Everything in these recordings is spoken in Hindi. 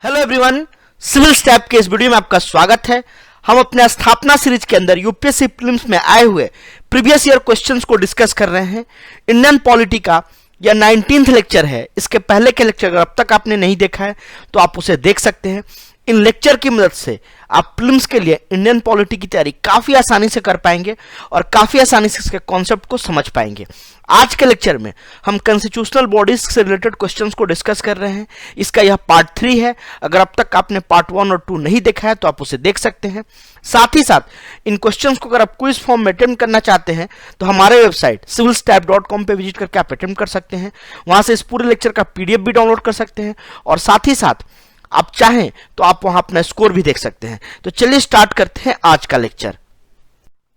हेलो एवरीवन, सिविल स्टैप के इस वीडियो में आपका स्वागत है। हम अपने स्थापना सीरीज के अंदर यूपीएससी प्रीलिम्स में आए हुए प्रीवियस ईयर क्वेश्चंस को डिस्कस कर रहे हैं। इंडियन पॉलिटी का यह 19th लेक्चर है। इसके पहले के लेक्चर अगर अब तक आपने नहीं देखा है तो आप उसे देख सकते हैं। इन लेक्चर की मदद से आप प्रीलिम्स के लिए इंडियन पॉलिटी की तैयारी काफी आसानी से कर पाएंगे और काफी आसानी से इसके कॉन्सेप्ट को समझ पाएंगे। आज के लेक्चर में हम कॉन्स्टिट्यूशनल बॉडीज से रिलेटेड क्वेश्चंस को डिस्कस कर रहे हैं। इसका यह पार्ट 3 है। अगर अब तक आपने पार्ट 1 और 2 नहीं देखा है तो आप उसे देख सकते हैं। साथ ही साथ इन क्वेश्चंस को अगर आप क्विज फॉर्म में अटेम्प्ट करना चाहते हैं तो हमारे वेबसाइट civilstep.com पे विजिट करके आप अटेम्प्ट कर सकते हैं। वहां से इस पूरे लेक्चर का पीडीएफ भी डाउनलोड कर सकते हैं और साथ ही साथ आप चाहें तो आप वहां अपना स्कोर भी देख सकते हैं। तो चलिए स्टार्ट करते हैं आज का लेक्चर।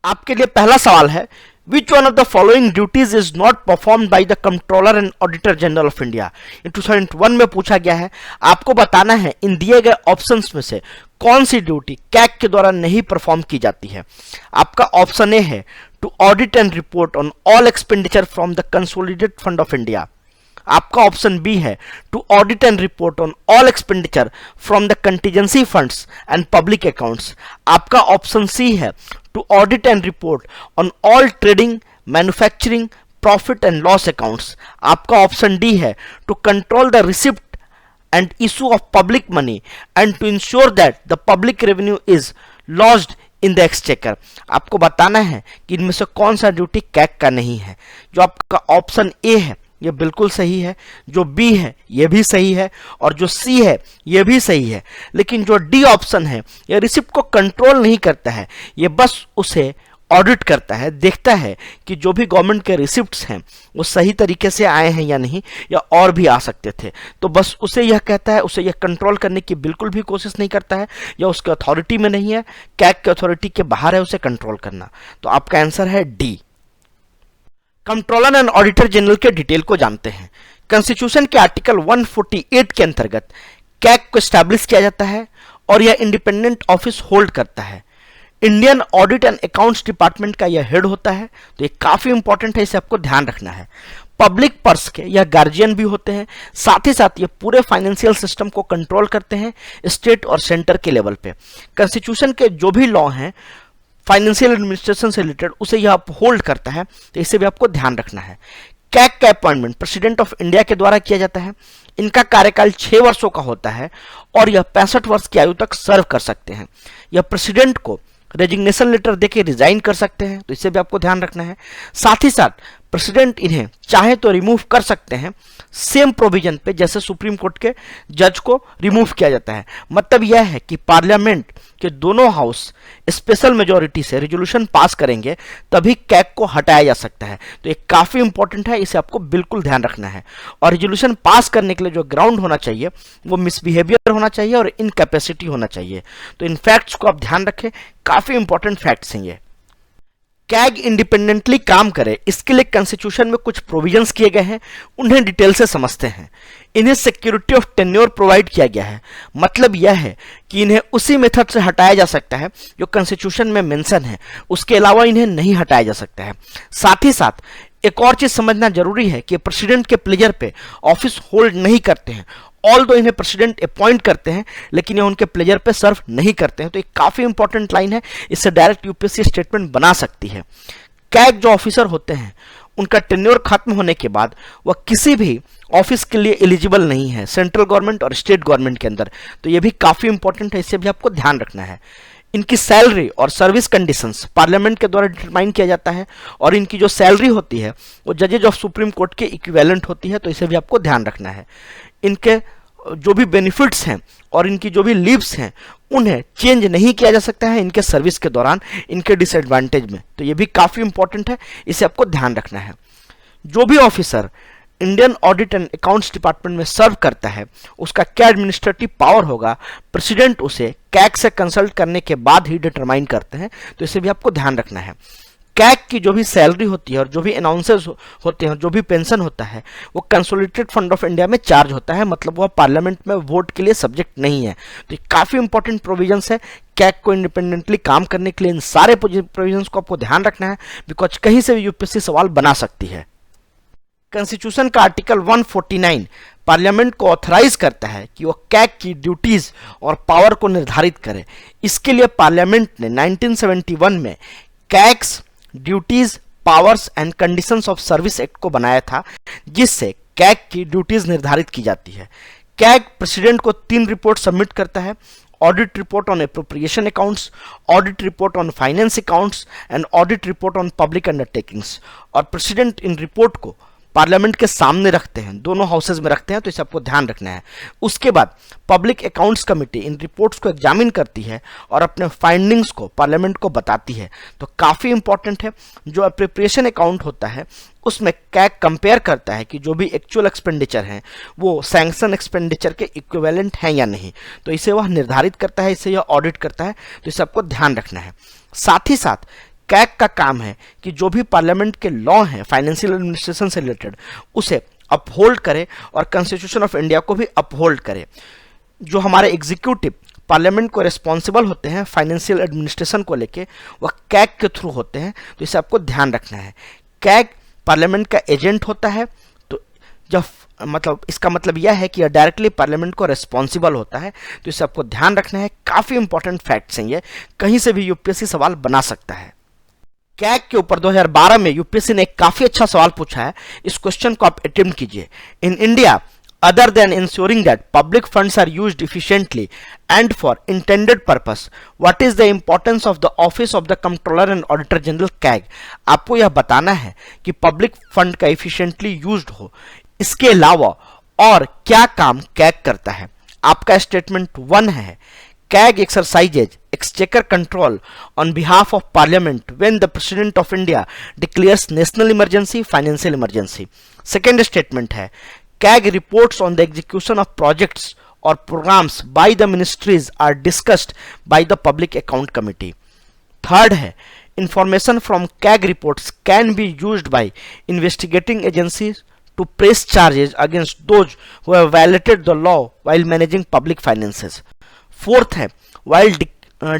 आपके लिए पहला सवाल है, Which one of the following duties is not performed by the Comptroller and Auditor General of India? 2001 में पूछा गया है। आपको बताना है इन दिए गए ऑप्शंस में से कौन सी ड्यूटी कैग के द्वारा नहीं परफॉर्म की जाती है। आपका ऑप्शन ए है to audit and report on all expenditure from the consolidated fund of India. आपका ऑप्शन बी है to audit and report on all expenditure from the contingency funds and public accounts. आपका ऑप्शन सी है to audit and report on all trading, manufacturing, profit and loss accounts. आपका ऑप्शन डी है to control the receipt and issue of public money and to ensure that the public revenue is lodged in the exchequer. आपको बताना है कि इनमें से कौन सा ड्यूटी कैग का नहीं है। जो आपका ऑप्शन ए है ये बिल्कुल सही है, जो बी है ये भी सही है और जो सी है ये भी सही है। लेकिन जो डी ऑप्शन है ये रिसिप्ट को कंट्रोल नहीं करता है, ये बस उसे ऑडिट करता है, देखता है कि जो भी गवर्नमेंट के रिसिप्ट्स हैं वो सही तरीके से आए हैं या नहीं, या और भी आ सकते थे। तो बस उसे यह कहता है, उसे यह कंट्रोल करने की बिल्कुल भी कोशिश नहीं करता है, या उसके अथॉरिटी में नहीं है, कैग के अथॉरिटी के बाहर है उसे कंट्रोल करना। तो आपका आंसर है D. Controller and auditor general के डिटेल को जानते हैं। कॉन्स्टिट्यूशन के आर्टिकल 148 के अंतर्गत कैग को एस्टैब्लिश किया जाता है और यह इंडिपेंडेंट ऑफिस होल्ड करता है। Indian audit and accounts department का यह हेड होता है। तो ये काफी इंपॉर्टेंट है, इसे आपको ध्यान रखना है। पब्लिक पर्स के यह गार्जियन भी होते हैं। साथ ही साथ ये पूरे फाइनेंशियल सिस्टम को कंट्रोल करते हैं स्टेट और सेंटर के लेवल पे। कॉन्स्टिट्यूशन के जो भी लॉ हैं फाइनेंशियल एडमिनिस्ट्रेशन से रिलेटेड उसे यह होल्ड करता है। तो इसे भी आपको ध्यान रखना है। कैग का अपॉइंटमेंट प्रेसिडेंट ऑफ इंडिया के द्वारा किया जाता है। इनका कार्यकाल 6 वर्षों का होता है और यह 65 वर्ष की आयु तक सर्व कर सकते हैं। यह प्रेसिडेंट को रेजिग्नेशन लेटर देके रिजाइन कर सकते हैं। तो इसे भी आपको ध्यान रखना है। साथ ही साथ प्रेसिडेंट इन्हें चाहे तो रिमूव कर सकते हैं सेम प्रोविजन पे जैसे सुप्रीम कोर्ट के जज को रिमूव किया जाता है। मतलब यह है कि पार्लियामेंट के दोनों हाउस स्पेशल मेजॉरिटी से रेजोल्यूशन पास करेंगे तभी कैग को हटाया जा सकता है। तो ये काफी इंपॉर्टेंट है, इसे आपको बिल्कुल ध्यान रखना है। और रेजोल्यूशन पास करने के लिए जो ग्राउंड होना चाहिए वो मिसबिहेवियर होना चाहिए और इनकैपेसिटी होना चाहिए। तो इन फैक्ट्स को आप ध्यान रखें, काफी इंपॉर्टेंट फैक्ट्स हैं ये। कैग इंडिपेंडेंटली काम करे इसके लिए कॉन्स्टिट्यूशन में कुछ प्रोविजंस किए गए हैं, उन्हें डिटेल से समझते हैं। इन्हें सिक्योरिटी ऑफ टेन्योर प्रोवाइड किया गया है। मतलब यह है कि इन्हें उसी मेथड से हटाया जा सकता है जो कॉन्स्टिट्यूशन में मेंशन है, उसके अलावा इन्हें नहीं हटाया जा सकता है। साथ ही साथ एक और चीज समझना जरूरी है कि प्रेसिडेंट के प्लेजर पे ऑफिस होल्ड नहीं करते हैं। ऑल दो इन्हें प्रेसिडेंट अपॉइंट करते हैं लेकिन ये उनके प्लेजर पे सर्व नहीं करते हैं। तो एक काफी इंपॉर्टेंट लाइन है, इससे डायरेक्ट यूपीएससी स्टेटमेंट बना सकती है। कैग जो ऑफिसर होते हैं उनका टेन्योर खत्म होने के बाद वह किसी भी ऑफिस के लिए एलिजिबल नहीं है सेंट्रल गवर्नमेंट और स्टेट गवर्नमेंट के अंदर। तो ये भी काफी इंपॉर्टेंट है, इससे भी आपको ध्यान रखना है। इनकी सैलरी और सर्विस कंडीशंस पार्लियामेंट के द्वारा डिटरमाइन किया जाता है और इनकी जो सैलरी होती है वो जजेज ऑफ सुप्रीम कोर्ट के इक्विवेलेंट होती है। तो इसे भी आपको ध्यान रखना है। इनके जो भी बेनिफिट्स हैं और इनकी जो भी लीव्स हैं उन्हें चेंज नहीं किया जा सकता है इनके सर्विस के दौरान इनके डिसएडवांटेज में। तो ये भी काफी इंपॉर्टेंट है, इसे आपको ध्यान रखना है। जो भी officer Indian audit and accounts department में सर्व करता है उसका क्या एडमिनिस्ट्रेटिव पावर होगा, प्रेसिडेंट उसे कैग से कंसल्ट करने के बाद ही डिटरमाइन करते हैं। तो इसे भी आपको ध्यान रखना है। कैग की जो भी सैलरी होती है और जो भी अनाउंसेस होते हैं, जो भी पेंशन होता है वो कंसोलिडेटेड फंड ऑफ इंडिया में चार्ज होता है। मतलब वह पार्लियामेंट में वोट के लिए सब्जेक्ट नहीं है। तो ये काफी इंपॉर्टेंट प्रोविजंस है कैग को इंडिपेंडेंटली काम करने के लिए। इन सारे प्रोविजंस को आपको ध्यान रखना है बिकॉज कहीं से भी यूपीएससी सवाल बना सकती है। कॉन्स्टिट्यूशन का आर्टिकल 149 पार्लियामेंट को ऑथराइज करता है कि वो कैग की ड्यूटीज और पावर को निर्धारित करे। इसके लिए पार्लियामेंट ने 1971 में CAG's duties powers and conditions of service act को बनाया था, जिससे कैग की ड्यूटीज निर्धारित की जाती है। कैग प्रेसिडेंट को 3 रिपोर्ट सबमिट करता है: audit report on appropriation accounts, audit report on finance accounts and audit report on public undertakings. और प्रेसिडेंट इन रिपोर्ट को पार्लियामेंट के सामने रखते हैं, दोनों हाउसेज में रखते हैं, तो इसे आपको ध्यान रखना है। उसके बाद पब्लिक अकाउंट्स कमेटी इन रिपोर्ट्स को एग्जामिन करती है और अपने फाइंडिंग्स को पार्लियामेंट को बताती है। तो काफी इंपॉर्टेंट है। जो एप्रोप्रिएशन अकाउंट होता है उसमें कैग कंपेयर करता है कि जो भी एक्चुअल एक्सपेंडिचर हैं वो सैंक्शन एक्सपेंडिचर के इक्विवेलेंट हैं या नहीं, तो इसे वह निर्धारित करता है, इसे यह ऑडिट करता है, तो इसे आपको ध्यान रखना है। साथ ही साथ कैग का काम है कि जो भी पार्लियामेंट के लॉ हैं फाइनेंशियल एडमिनिस्ट्रेशन से रिलेटेड उसे अपहोल्ड करे और कॉन्स्टिट्यूशन ऑफ इंडिया को भी अपहोल्ड करे। जो हमारे एग्जीक्यूटिव पार्लियामेंट को रिस्पॉन्सिबल होते हैं फाइनेंशियल एडमिनिस्ट्रेशन को लेके, वह कैग के थ्रू होते हैं, तो इसे आपको ध्यान रखना है। कैग पार्लियामेंट का एजेंट होता है, तो जब मतलब इसका मतलब यह है कि यह डायरेक्टली पार्लियामेंट को रिस्पॉन्सिबल होता है, तो इसे आपको ध्यान रखना है। काफी इंपॉर्टेंट फैक्ट्स हैं ये, कहीं से भी यूपीएससी सवाल बना सकता है। कैग के ऊपर 2012 में यूपीएससी ने एक काफी अच्छा सवाल पूछा है, इस क्वेश्चन को आप अटेम्प्ट कीजिए। In India, other than ensuring that public funds are used efficiently and for intended purpose, what is the importance of the office of the comptroller and auditor general CAG? आपको यह बताना है कि पब्लिक फंड का efficiently used हो, इसके अलावा और क्या काम कैग करता है। आपका स्टेटमेंट 1 है, CAG exercises exchequer control on behalf of Parliament when the President of India declares national emergency, financial emergency. Second statement है, CAG reports on the execution of projects or programs by the ministries are discussed by the Public Account Committee. Third है, information from CAG reports can be used by investigating agencies to press charges against those who have violated the law while managing public finances. Fourth है, while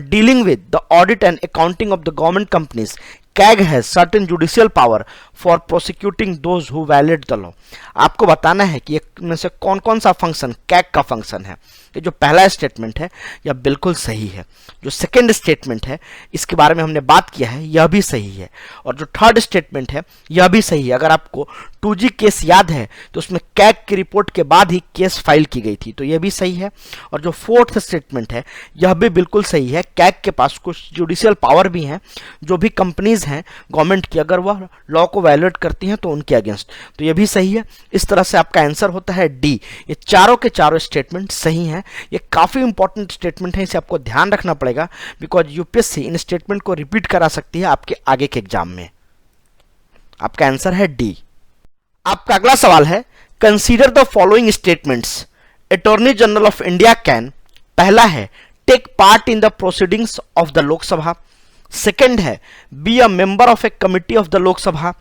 dealing with the audit and accounting of the government companies, CAG has certain judicial power for prosecuting those who violate the law. आपको बताना है कि इनमें से कौन कौन सा फंक्शन कैग का फंक्शन है। ये जो पहला स्टेटमेंट है यह बिल्कुल सही है। जो सेकंड स्टेटमेंट है इसके बारे में हमने बात किया है, यह भी सही है। और जो थर्ड स्टेटमेंट है यह भी सही है। अगर आपको 2G केस याद है तो उसमें कैग की रिपोर्ट के बाद ही केस फाइल की गई थी, तो यह भी सही है। और जो फोर्थ स्टेटमेंट है यह भी बिल्कुल सही है। कैग के पास कुछ जुडिशियल पावर भी हैं, जो भी कंपनीज हैं गवर्नमेंट की, अगर वह लॉ को वायलेट करती हैं तो उनके अगेंस्ट, तो यह भी सही है। इस तरह से आपका आंसर होता है डी। ये चारों के चारों स्टेटमेंट सही हैं। ये काफी इंपॉर्टेंट स्टेटमेंट है, इसे आपको ध्यान रखना पड़ेगा, बिकॉज यूपीएससी इन स्टेटमेंट को रिपीट करा सकती है आपके आगे के एग्जाम में। आपका आंसर है डी। आपका अगला सवाल है, consider the following statements attorney general of India can. पहला है, take part in the proceedings of the Lok Sabha. Second है, be a member of a committee of the Lok Sabha.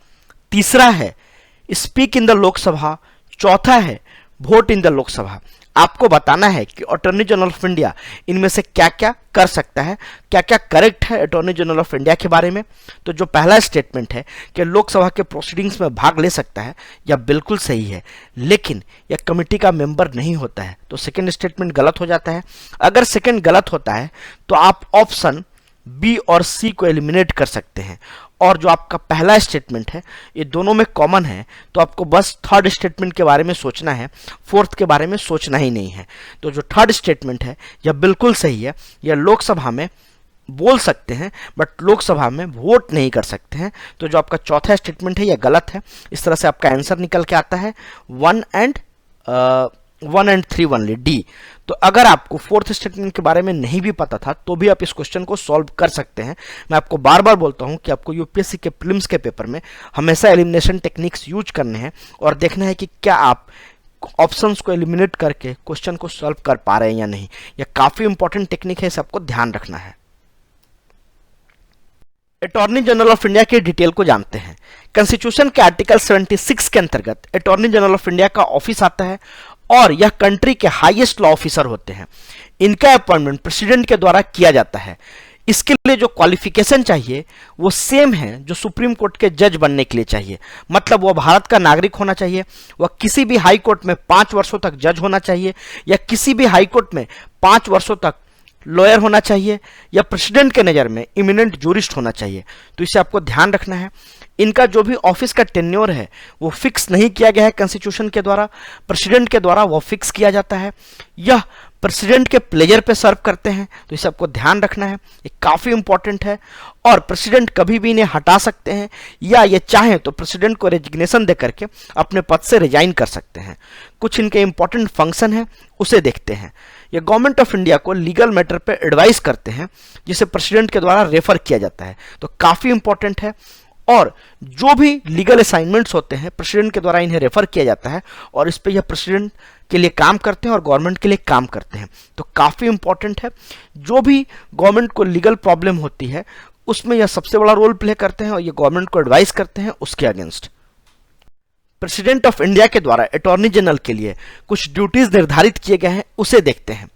तीसरा है, स्पीक इन द लोकसभा। चौथा है, वोट इन द लोकसभा। आपको बताना है कि अटॉर्नी जनरल ऑफ इंडिया इनमें से क्या क्या कर सकता है, क्या क्या करेक्ट है अटॉर्नी जनरल ऑफ इंडिया के बारे में। तो जो पहला स्टेटमेंट है कि लोकसभा के प्रोसीडिंग्स में भाग ले सकता है, यह बिल्कुल सही है, लेकिन यह कमिटी का मेंबर नहीं होता है, तो सेकंड स्टेटमेंट गलत हो जाता है। अगर सेकंड गलत होता है तो आप ऑप्शन बी और सी को एलिमिनेट कर सकते हैं। और जो आपका पहला स्टेटमेंट है ये दोनों में कॉमन है, तो आपको बस थर्ड स्टेटमेंट के बारे में सोचना है, फोर्थ के बारे में सोचना ही नहीं है। तो जो थर्ड स्टेटमेंट है यह बिल्कुल सही है। यह लोकसभा में बोल सकते हैं बट लोकसभा में वोट नहीं कर सकते हैं। तो जो आपका चौथा स्टेटमेंट है यह गलत है। इस तरह से आपका आंसर निकल के आता है 1 and 3 ओनली, डी। तो अगर आपको फोर्थ स्टेटमेंट के बारे में नहीं भी पता था तो भी आप इस क्वेश्चन को सॉल्व कर सकते हैं। मैं आपको बार बार बोलता हूं कि आपको यूपीएससी के प्रीलिम्स के पेपर में हमेशा एलिमिनेशन टेक्निक्स यूज करने हैं और देखना है कि क्या आप ऑप्शंस को एलिमिनेट करके क्वेश्चन को सॉल्व कर पा रहे हैं या नहीं। यह काफी इंपॉर्टेंट टेक्निक है, इसे आपको ध्यान रखना है। अटॉर्नी जनरल ऑफ इंडिया की डिटेल को जानते हैं। कॉन्स्टिट्यूशन के आर्टिकल 76 के अंतर्गत अटॉर्नी जनरल ऑफ इंडिया का ऑफिस आता है और यह कंट्री के हाईएस्ट लॉ ऑफिसर होते हैं। इनका अपॉइंटमेंट प्रेसिडेंट के द्वारा किया जाता है। इसके लिए जो क्वालिफिकेशन चाहिए वो सेम है जो सुप्रीम कोर्ट के जज बनने के लिए चाहिए। मतलब वह भारत का नागरिक होना चाहिए, वह किसी भी हाई कोर्ट में 5 वर्षों तक जज होना चाहिए, या किसी भी हाई कोर्ट में 5 वर्षों तक लॉयर होना चाहिए, या प्रेसिडेंट के नज़र में इमिनेंट जूरिस्ट होना चाहिए। तो इसे आपको ध्यान रखना है। इनका जो भी ऑफिस का टेन्योर है वो फिक्स नहीं किया गया है कॉन्स्टिट्यूशन के द्वारा, प्रेसिडेंट के द्वारा वो फिक्स किया जाता है। यह प्रेसिडेंट के प्लेजर पे सर्व करते हैं, तो इसे आपको ध्यान रखना है, ये काफ़ी इंपॉर्टेंट है। और प्रेसिडेंट कभी भी इन्हें हटा सकते हैं, या ये चाहें तो प्रेसिडेंट को रेजिग्नेशन दे करके अपने पद से रिजाइन कर सकते हैं। कुछ इनके इंपॉर्टेंट फंक्शन है, उसे देखते हैं। ये गवर्नमेंट ऑफ इंडिया को लीगल मैटर पे एडवाइस करते हैं, जिसे प्रेसिडेंट के द्वारा रेफर किया जाता है, तो काफ़ी इंपॉर्टेंट है। और जो भी लीगल असाइनमेंट्स होते हैं प्रेसिडेंट के द्वारा इन्हें रेफर किया जाता है, और इस पे यह प्रेसिडेंट के लिए काम करते हैं और गवर्नमेंट के लिए काम करते हैं, तो काफ़ी इंपॉर्टेंट है। जो भी गवर्नमेंट को लीगल प्रॉब्लम होती है उसमें यह सबसे बड़ा रोल प्ले करते हैं, और ये गवर्नमेंट को एडवाइस करते हैं उसके अगेंस्ट। प्रेसिडेंट ऑफ इंडिया के द्वारा अटॉर्नी जनरल के लिए कुछ ड्यूटीज निर्धारित किए गए हैं, उसे देखते हैं।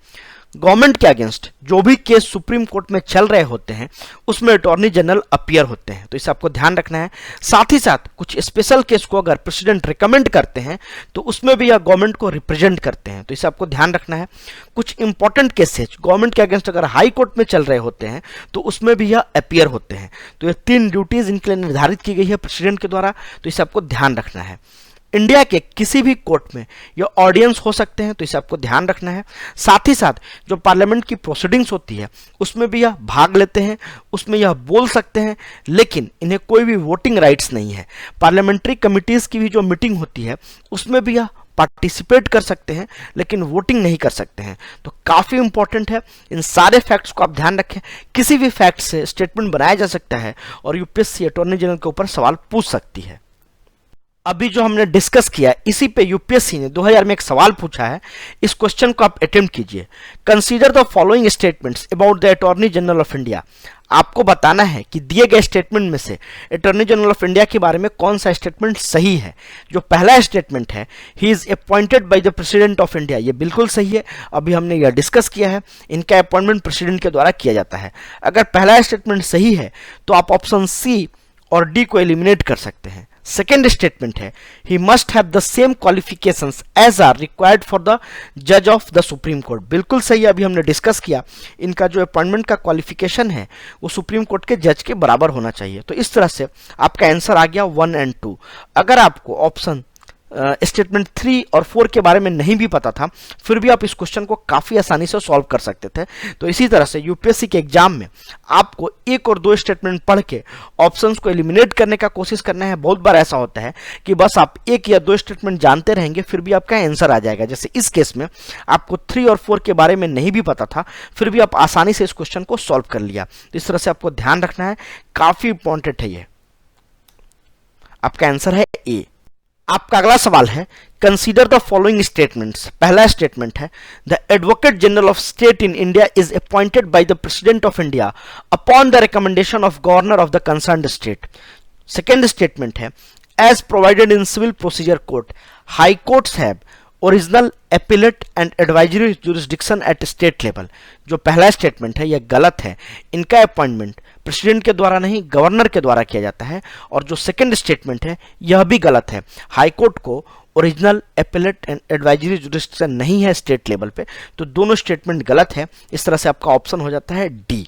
गवर्नमेंट के अगेंस्ट जो भी केस सुप्रीम कोर्ट में चल रहे होते हैं उसमें अटॉर्नी जनरल अपीयर होते हैं, तो इसे आपको ध्यान रखना है। साथ ही साथ कुछ स्पेशल केस को अगर प्रेसिडेंट रिकमेंड करते हैं तो उसमें भी यह गवर्नमेंट को रिप्रेजेंट करते हैं, तो इसे आपको ध्यान रखना है। कुछ इंपॉर्टेंट केसेज गवर्नमेंट के अगेंस्ट अगर हाई कोर्ट में चल रहे होते हैं तो उसमें भी यह अपीयर होते हैं। तो ये 3 ड्यूटीज इनके लिए निर्धारित की गई है प्रेसिडेंट के द्वारा, तो इसे आपको ध्यान रखना है। इंडिया के किसी भी कोर्ट में ये ऑडियंस हो सकते हैं, तो इसे आपको ध्यान रखना है। साथ ही साथ जो पार्लियामेंट की प्रोसीडिंग्स होती है उसमें भी यह भाग लेते हैं, उसमें यह बोल सकते हैं, लेकिन इन्हें कोई भी वोटिंग राइट्स नहीं है। पार्लियामेंट्री कमिटीज़ की भी जो मीटिंग होती है उसमें भी यह पार्टिसिपेट कर सकते हैं, लेकिन वोटिंग नहीं कर सकते हैं, तो काफ़ी इंपॉर्टेंट है। इन सारे फैक्ट्स को आप ध्यान रखें। किसी भी फैक्ट से स्टेटमेंट बनाया जा सकता है और यूपीएससी अटॉर्नी जनरल के ऊपर सवाल पूछ सकती है। अभी जो हमने डिस्कस किया इसी पे यूपीएससी ने 2000 में एक सवाल पूछा है, इस क्वेश्चन को आप अटेम्प्ट कीजिए। Consider the following statements about the attorney general of India. आपको बताना है कि दिए गए स्टेटमेंट में से अटॉर्नी जनरल ऑफ इंडिया के बारे में कौन सा स्टेटमेंट सही है। जो पहला स्टेटमेंट है, he is appointed by the president of India, ये बिल्कुल सही है, अभी हमने यह डिस्कस किया है। इनका अपॉइंटमेंट प्रेसिडेंट के द्वारा किया जाता है। अगर पहला स्टेटमेंट सही है तो आप ऑप्शन सी और डी को एलिमिनेट कर सकते हैं। सेकेंड स्टेटमेंट है, he must have the same qualifications as are required for the जज ऑफ द सुप्रीम कोर्ट, बिल्कुल सही है, अभी हमने डिस्कस किया। इनका जो अपॉइंटमेंट का क्वालिफिकेशन है वो सुप्रीम कोर्ट के जज के बराबर होना चाहिए। तो इस तरह से आपका आंसर आ गया 1 और 2। अगर आपको ऑप्शन स्टेटमेंट 3 और 4 के बारे में नहीं भी पता था, फिर भी आप इस क्वेश्चन को काफ़ी आसानी से सॉल्व कर सकते थे। तो इसी तरह से यूपीएससी के एग्जाम में आपको 1 और 2 स्टेटमेंट पढ़ के ऑप्शंस को एलिमिनेट करने का कोशिश करना है। बहुत बार ऐसा होता है कि बस आप 1 या 2 स्टेटमेंट जानते रहेंगे, फिर भी आपका आंसर आ जाएगा। जैसे इस केस में आपको 3 और 4 के बारे में नहीं भी पता था, फिर भी आप आसानी से इस क्वेश्चन को सॉल्व कर लिया। तो इस तरह से आपको ध्यान रखना है, काफ़ी इंपॉर्टेंट है ये। आपका आंसर है ए। आपका अगला सवाल है, कंसीडर द फॉलोइंग स्टेटमेंट्स। पहला स्टेटमेंट है, the advocate general of state in India is appointed by the president of India upon the recommendation of governor of the concerned state. Second statement है, as provided in civil procedure code, high courts have original appellate and advisory jurisdiction at state level. जो पहला स्टेटमेंट है यह गलत है, इनका अपॉइंटमेंट प्रेसिडेंट के द्वारा नहीं गवर्नर के द्वारा किया जाता है। और जो सेकंड स्टेटमेंट है यह भी गलत है, हाई कोर्ट को original appellate and advisory jurisdiction नहीं है स्टेट लेवल पे। तो दोनों स्टेटमेंट गलत है। इस तरह से आपका ऑप्शन हो जाता है डी।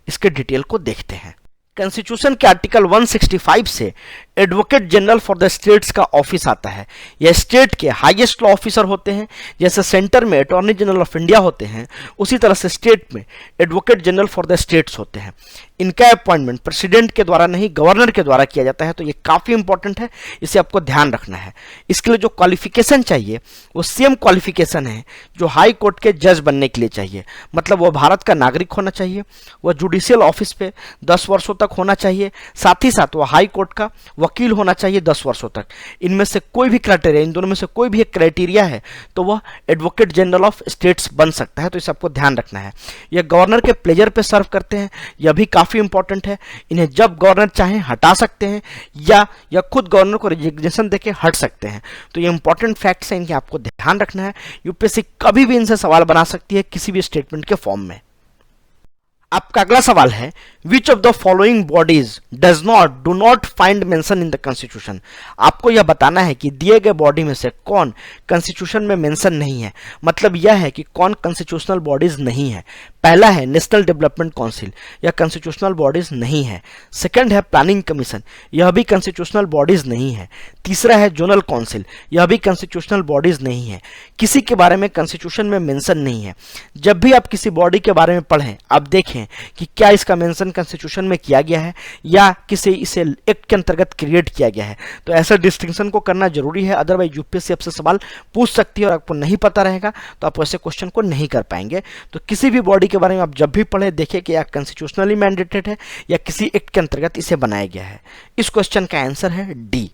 इसके डिटेल को देखते हैं। कॉन्स्टिट्यूशन के आर्टिकल 165 से advocate general for the states का ऑफिस आता है। यह स्टेट के हाईएस्ट लॉ ऑफिसर होते हैं। जैसे सेंटर में अटॉर्नी जनरल ऑफ इंडिया होते हैं, उसी तरह से स्टेट में advocate general for the states होते हैं। इनका अपॉइंटमेंट प्रेसिडेंट के द्वारा नहीं गवर्नर के द्वारा किया जाता है। तो ये काफ़ी इंपॉर्टेंट है, इसे आपको ध्यान रखना है। इसके लिए जो क्वालिफिकेशन चाहिए वो सेम क्वालिफिकेशन है जो हाई कोर्ट के जज बनने के लिए चाहिए। मतलब वह भारत का नागरिक होना चाहिए, वह जुडिशियल ऑफिस पे 10 वर्षों तक होना चाहिए, साथ ही साथ वह हाई कोर्ट का वकील होना चाहिए 10 वर्षों तक। इनमें से कोई भी क्राइटेरिया, इन दोनों में से कोई भी एक क्राइटेरिया है तो वह एडवोकेट जनरल ऑफ स्टेट्स बन सकता है। तो इसे आपको ध्यान रखना है। यह गवर्नर के प्लेजर पे सर्व करते हैं, यह भी काफ़ी इंपॉर्टेंट है। इन्हें जब गवर्नर चाहें हटा सकते हैं या खुद गवर्नर को रिजिग्नेशन देके हट सकते हैं। तो ये इंपॉर्टेंट फैक्ट्स हैं, इनके आपको ध्यान रखना है। यूपीएससी कभी भी इनसे सवाल बना सकती है किसी भी स्टेटमेंट के फॉर्म में। आपका अगला सवाल है which of the following bodies do not find mention in the constitution. आपको यह बताना है कि दिए गए बॉडी में से कौन कॉन्स्टिट्यूशन में मेंशन नहीं है। मतलब यह है कि कौन कॉन्स्टिट्यूशनल बॉडीज नहीं है। पहला है नेशनल डेवलपमेंट काउंसिल, यह कॉन्स्टिट्यूशनल बॉडीज नहीं है। सेकंड है प्लानिंग कमीशन, यह भी कॉन्स्टिट्यूशनल बॉडीज नहीं है। तीसरा है जोनल काउंसिल, यह भी कॉन्स्टिट्यूशनल बॉडीज नहीं है। किसी के बारे में कॉन्स्टिट्यूशन में मेंशन नहीं है। जब भी आप किसी बॉडी के बारे में पढ़ें आप देखें कि क्या इसका मेंशन कॉन्स्टिट्यूशन में किया गया है या किसी इसे एक्ट के अंतर्गत क्रिएट किया गया है। तो ऐसा डिस्टिंक्शन को करना जरूरी है, अदरवाइज यूपीएससी आपसे सवाल पूछ सकती है और आपको नहीं पता रहेगा तो आप ऐसे क्वेश्चन को नहीं कर पाएंगे। तो किसी भी बॉडी के बारे में आप जब भी पढ़े देखें कि यह कॉन्स्टिट्यूशनली मैंडेटेड है या किसी एक्ट के अंतर्गत इसे बनाया गया है। इस क्वेश्चन का आंसर है डी।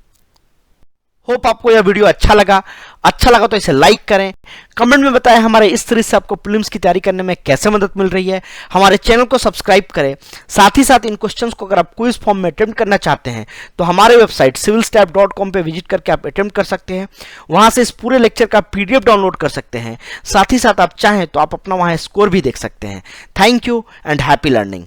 होप आपको यह वीडियो अच्छा लगा तो इसे लाइक करें, कमेंट में बताएं हमारे इस सीरीज से आपको प्रीलिम्स की तैयारी करने में कैसे मदद मिल रही है। हमारे चैनल को सब्सक्राइब करें। साथ ही साथ इन क्वेश्चंस को अगर आप क्विज फॉर्म में अटेम्प्ट करना चाहते हैं तो हमारे वेबसाइट civilstep.com पे विजिट करके आप अटेम्प्ट कर सकते हैं। वहां से इस पूरे लेक्चर का PDF डाउनलोड कर सकते हैं। साथ ही साथ आप चाहें तो आप अपना वहां स्कोर भी देख सकते हैं। Thank you and happy learning.